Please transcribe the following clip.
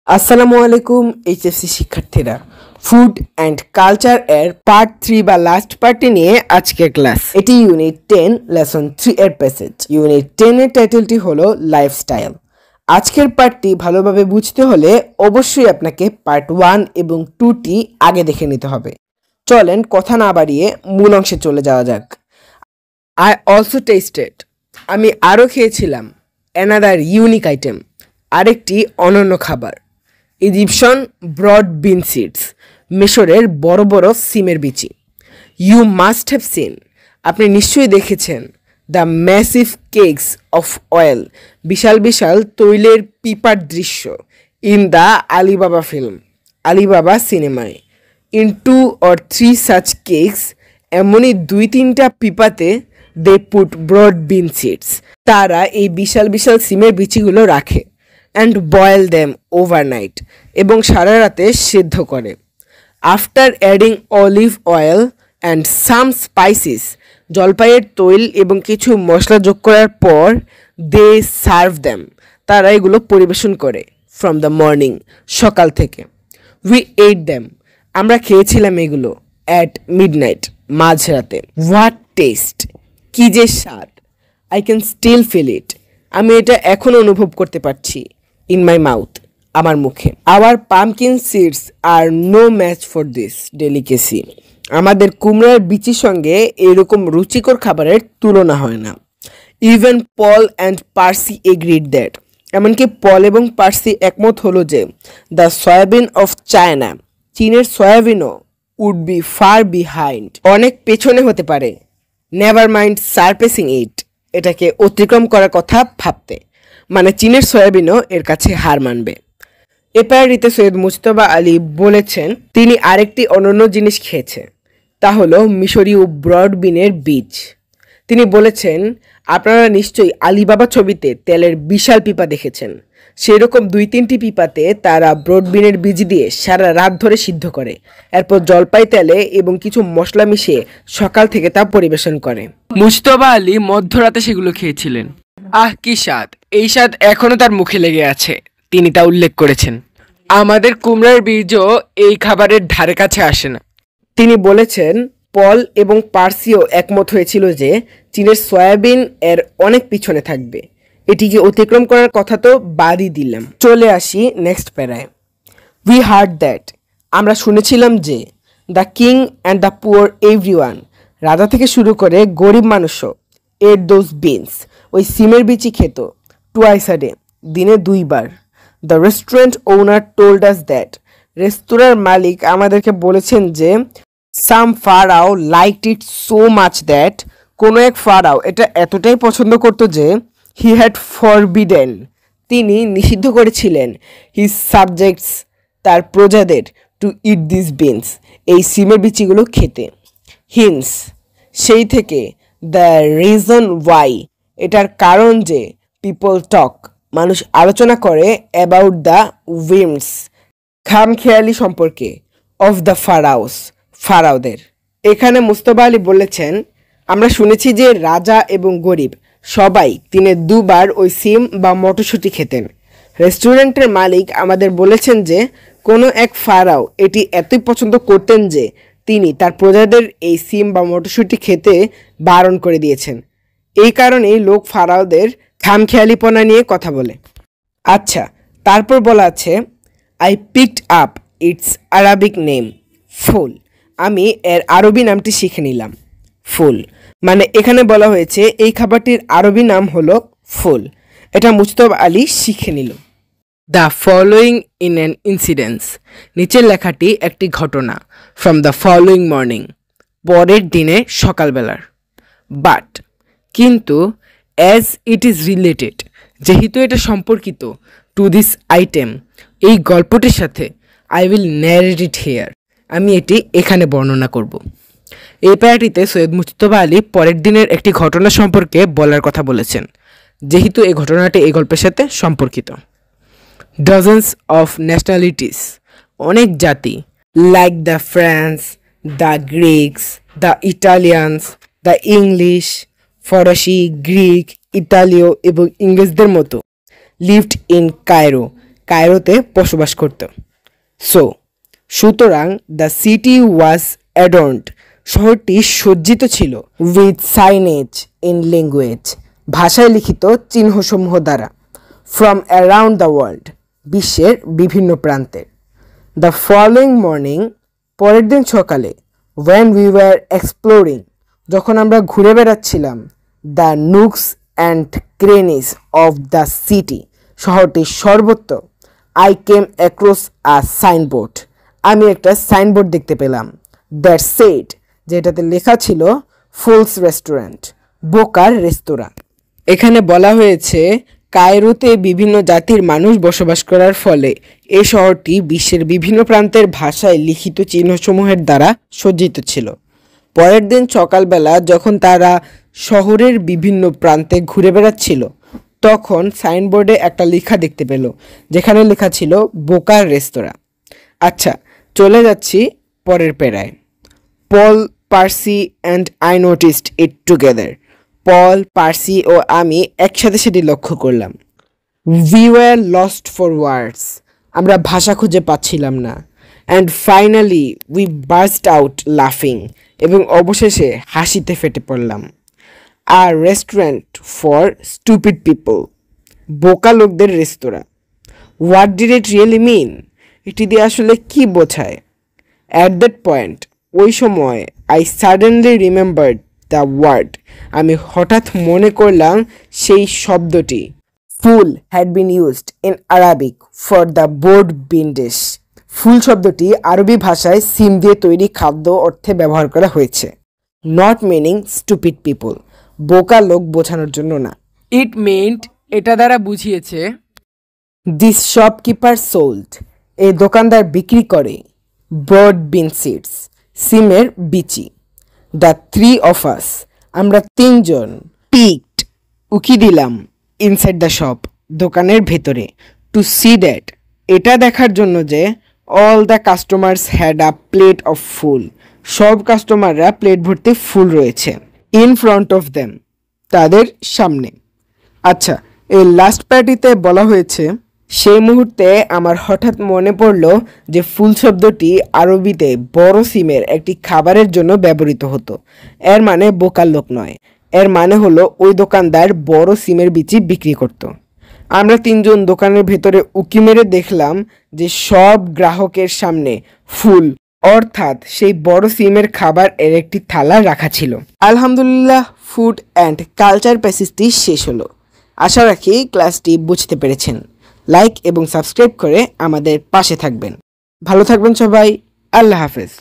আসসালামু আলাইকুম এইচএসসি শিক্ষার্থীরা, ফুড অ্যান্ড কালচার এর পার্ট 3 বা লাস্ট পার্টে নিয়ে আজকের ক্লাস। এটি ইউনিট 10 লেসন 3 এর প্যাসেজ। ইউনিট 10 এর টাইটেলটি হলো লাইফস্টাইল। আজকের পার্টটি ভালোভাবে বুঝতে হলে অবশ্যই আপনাকে পার্ট 1 এবং 2টি আগে দেখে নিতে হবে। চলেন কথা না বাড়িয়ে মূল অংশে চলে যাওয়া যাক। আই অলসো টেস্টেড, আমি আরও খেয়েছিলাম অ্যানাদার ইউনিক আইটেম, আরেকটি অনন্য খাবার, ইজিপশন ব্রড বিন সিডস, মিশরের বড় বড় সিমের বিচি। ইউ মাস্ট হ্যাভ সিন, আপনি নিশ্চয়ই দেখেছেন, the massive cakes of oil, বিশাল বিশাল তৈলের পিপার দৃশ্য, in the Alibaba film, Alibaba সিনেমায়। ইন 2 or 3 সাচ কেকস, এমনই 2-3টা পিপাতে they put broad bean seeds, তারা এই বিশাল বিশাল সিমের বিচিগুলো রাখে, অ্যান্ড বয়েল দেম ওভারনাইট, এবং সারা রাতে সিদ্ধ করে। After adding olive oil and some spices, জলপাইয়ের তৈল এবং কিছু মশলা যোগ করার পর দে সার্ভ দেম, তারা এগুলো পরিবেশন করে। ফ্রম দ্য মর্নিং, সকাল থেকে। উই এইট দেম, আমরা খেয়েছিলাম এগুলো। অ্যাট মিডনাইট, মাঝরাতে। হোয়াট টেস্ট, কী যে স্বাদ। I can still feel it, আমি এটা এখনও অনুভব করতে পারছি। ইন মাই মাউথ, আমার মুখে। Our pumpkin seeds are no match for this delicacy, আমাদের কুমড়ার বিচির সঙ্গে এরকম রুচিকর খাবারের তুলনা হয় না। Even Paul and Percy agreed that, এমনকি পল এবং পার্সি একমত হলো যে দ্য সয়াবিন অফ চায়না, চীনের সয়াবিনও উড বি ফার বিহাইন্ড, অনেক পেছনে হতে পারে। নেভার মাইন্ড সারপেসিং ইট, এটাকে অতিক্রম করার কথা ভাবতে, মানে চীনের সয়াবিনও এর কাছে হার মানবে। এ প্যারিতে সৈয়দ মুজতবা আলী বলেছেন তিনি আরেকটি অনন্য জিনিস খেয়েছে, তা হলো মিশরীয় ব্রড বিনের বীজ। তিনি বলেছেন আপনারা নিশ্চয়ই আলিবাবা ছবিতে তেলের বিশাল পিপা দেখেছেন, সেরকম 2-3টি পিপাতে তারা ব্রড বিনের বীজ দিয়ে সারা রাত ধরে সিদ্ধ করে, এরপর জলপাই তেলে এবং কিছু মশলা মিশিয়ে সকাল থেকে তা পরিবেশন করে। মুজতবা আলী মধ্যরাতে সেগুলো খেয়েছিলেন। আহ কি স্বাদ, এই স্বাদ এখনো তার মুখে লেগে আছে, তিনি তা উল্লেখ করেছেন। আমাদের কুমড়ার বীজও এই খাবারের ধারে কাছে আসে না। তিনি বলেছেন পল এবং পার্সিও একমত হয়েছিল যে চীনের সয়াবিন এর অনেক পিছনে থাকবে, এটিকে অতিক্রম করার কথা তো বাদই দিলাম। চলে আসি নেক্সট প্যারায়। উই হার্ড দ্যাট, আমরা শুনেছিলাম যে the king and the poor everyone, রাজা থেকে শুরু করে গরিব মানুষও, এট দোজ বিনস, ওই সিমের বিচি খেত, টুয়াইস আ ডে, দিনে 2 বার। The restaurant owner told us that, রেস্তোরাঁর মালিক আমাদেরকে বলেছেন যে some pharaoh liked it so much that, কোনো এক ফারাও এটা এতটাই পছন্দ করতো যে হি হ্যাড ফরবিডেন, তিনি নিষিদ্ধ করেছিলেন হিজ সাবজেক্টস, তার প্রজাদের, টু ইট দিস বিনস, এই সিমের বিচিগুলো খেতে। হিন্স, সেই থেকে, দ্য রিজন ওয়াই, এটার কারণ যে, পিপল টক, মানুষ আলোচনা করে, অ্যাবাউট দ্য উইমস, খামখেয়ালি সম্পর্কে, অফ দ্য ফারাওস, ফারাওদের। এখানে মুস্তফা আলী বলেছেন আমরা শুনেছি যে রাজা এবং গরিব সবাই দিনে 2 বার ওই সিম বা মটরশুঁটি খেতেন। রেস্টুরেন্টের মালিক আমাদের বলেছেন যে কোনো এক ফারাও এটি এতই পছন্দ করতেন যে তিনি তার প্রজাদের এই সিম বা মটরশুঁটি খেতে বারণ করে দিয়েছেন। এই কারণেই লোক ফারাওদের খামখেয়ালিপনা নিয়ে কথা বলে। আচ্ছা, তারপর বলা আছে I picked up its Arabic name, ful, আমি এর আরবি নামটি শিখে নিলাম। ফুল মানে এখানে বলা হয়েছে এই খাবারটির আরবি নাম হলো ফুল, এটা মুজতবা আলী শিখে নিল। The following in an incidence, নিচের লেখাটি একটি ঘটনা। ফ্রম দ্য ফলোয়িং মর্নিং, পরের দিনে সকালবেলার। বাট, কিন্তু, অ্যাজ ইট ইজ রিলেটেড, যেহেতু এটা সম্পর্কিত, টু দিস আইটেম, এই গল্পটির সাথে, I will narrate it here, আমি এটি এখানে বর্ণনা করব। এই প্যারাটিতে সৈয়দ মুজতবা আলী পরের দিনের একটি ঘটনা সম্পর্কে বলার কথা বলেছেন, যেহেতু এই ঘটনাটি এই গল্পের সাথে সম্পর্কিত। ডজেন্স অফ ন্যাশনালিটিস, অনেক জাতি, like the France, the Greeks, the Italians, the English, ফরাসি, গ্রিক, ইতালীয় এবং ইংরেজদের মতো, লিভড ইন কায়রো, কায়রোতে বসবাস করত। সুতরাং দ্য সিটি ওয়াজ অ্যাডর্নড, শহরটি সজ্জিত ছিল উইথ সাইনেজ ইন ল্যাঙ্গুয়েজ, ভাষায় লিখিত চিহ্নসমূহ দ্বারা, ফ্রম অ্যারাউন্ড দ্য ওয়ার্ল্ড, বিশ্বের বিভিন্ন প্রান্তের। দ্য ফলোয়িং মর্নিং, পরের দিন সকালে, ওয়েন উই ওয়ার এক্সপ্লোরিং, যখন আমরা ঘুরে বেড়াচ্ছিলাম, the nooks and crannies of the city, শহরটির সর্বত্র, I came across a signboard, আমি একটা সাইনবোর্ড দেখতে পেলাম, দ্যাট সেড, যেটাতে লেখা ছিল ফুলস রেস্টুরেন্ট, বোকার রেস্তোরাঁ। এখানে বলা হয়েছে কায়রোতে বিভিন্ন জাতির মানুষ বসবাস করার ফলে এই শহরটি বিশ্বের বিভিন্ন প্রান্তের ভাষায় লিখিত চিহ্নসমূহের দ্বারা সজ্জিত ছিল। পরের দিন সকালবেলা যখন তারা শহরের বিভিন্ন প্রান্তে ঘুরে বেড়াচ্ছিল, তখন সাইনবোর্ডে একটা লেখা দেখতে পেল, যেখানে লেখা ছিল বোকার রেস্তোরাঁ। আচ্ছা, চলে যাচ্ছি পরের প্যারায়। Paul, Percy and I noticed it together, Paul, Percy ও আমি একসাথে সেটি লক্ষ্য করলাম। We were lost for words, আমরা ভাষা খুঁজে পাচ্ছিলাম না। And finally we burst out লাফিং, এবং অবশেষে হাসিতে ফেটে পড়লাম। আর রেস্টুরেন্ট ফর স্টুপিড পিপল, বোকা লোকদের রেস্তোরাঁ। What did it really mean, এটি দিয়ে আসলে কি বোঝায়? অ্যাট দ্যাট পয়েন্ট, ওই সময়, I suddenly remembered the word, আমি হঠাৎ মনে করলাম সেই শব্দটি। Ful had been used in Arabic for the broad bean dish, ful শব্দটি আরবি ভাষায় সিম দিয়ে তৈরি খাদ্য অর্থে ব্যবহার করা হয়েছে। নট মিনিং স্টুপিড পিপল, বোকা লোক বোঝানোর জন্য না। ইট মেন্ট, এটা দ্বারা বুঝিয়েছে, দিস শপকিপার সোল্ড, এই দোকানদার বিক্রি করে, ব্রড বিন সিডস, সিমের বিচি। দ্য থ্রি অফ আস, আমরা তিনজন, পিকড, উকি দিলাম, ইনসাইড দ্য শপ, দোকানের ভেতরে, টু সি দ্যাট, এটা দেখার জন্য যে, all the customers had a plate of ফুল, সব কাস্টমাররা প্লেট ভর্তি ফুল রয়েছে, ইন ফ্রন্ট অফ দেম, তাদের সামনে। আচ্ছা, এই লাস্ট পার্টিতে বলা হয়েছে, সেই মুহূর্তে আমার হঠাৎ মনে পড়ল যে ফুল শব্দটি আরবিতে বড় সিমের একটি খাবারের জন্য ব্যবহৃত হতো। এর মানে বোকার লোক নয়, এর মানে হলো ওই দোকানদার বড় সিমের বিচি বিক্রি করত। আমরা তিনজন দোকানের ভেতরে উকি মেরে দেখলাম যে সব গ্রাহকের সামনে ফুল, অর্থাৎ সেই বড় সিমের খাবার এর একটি থালা রাখা ছিল। আলহামদুলিল্লাহ, ফুড অ্যান্ড কালচার প্যাসেজটি শেষ হলো। আশা রাখি ক্লাসটি বুঝতে পেরেছেন। লাইক এবং সাবস্ক্রাইব করে আমাদের পাশে থাকবেন। ভালো থাকবেন সবাই। আল্লাহ হাফেজ।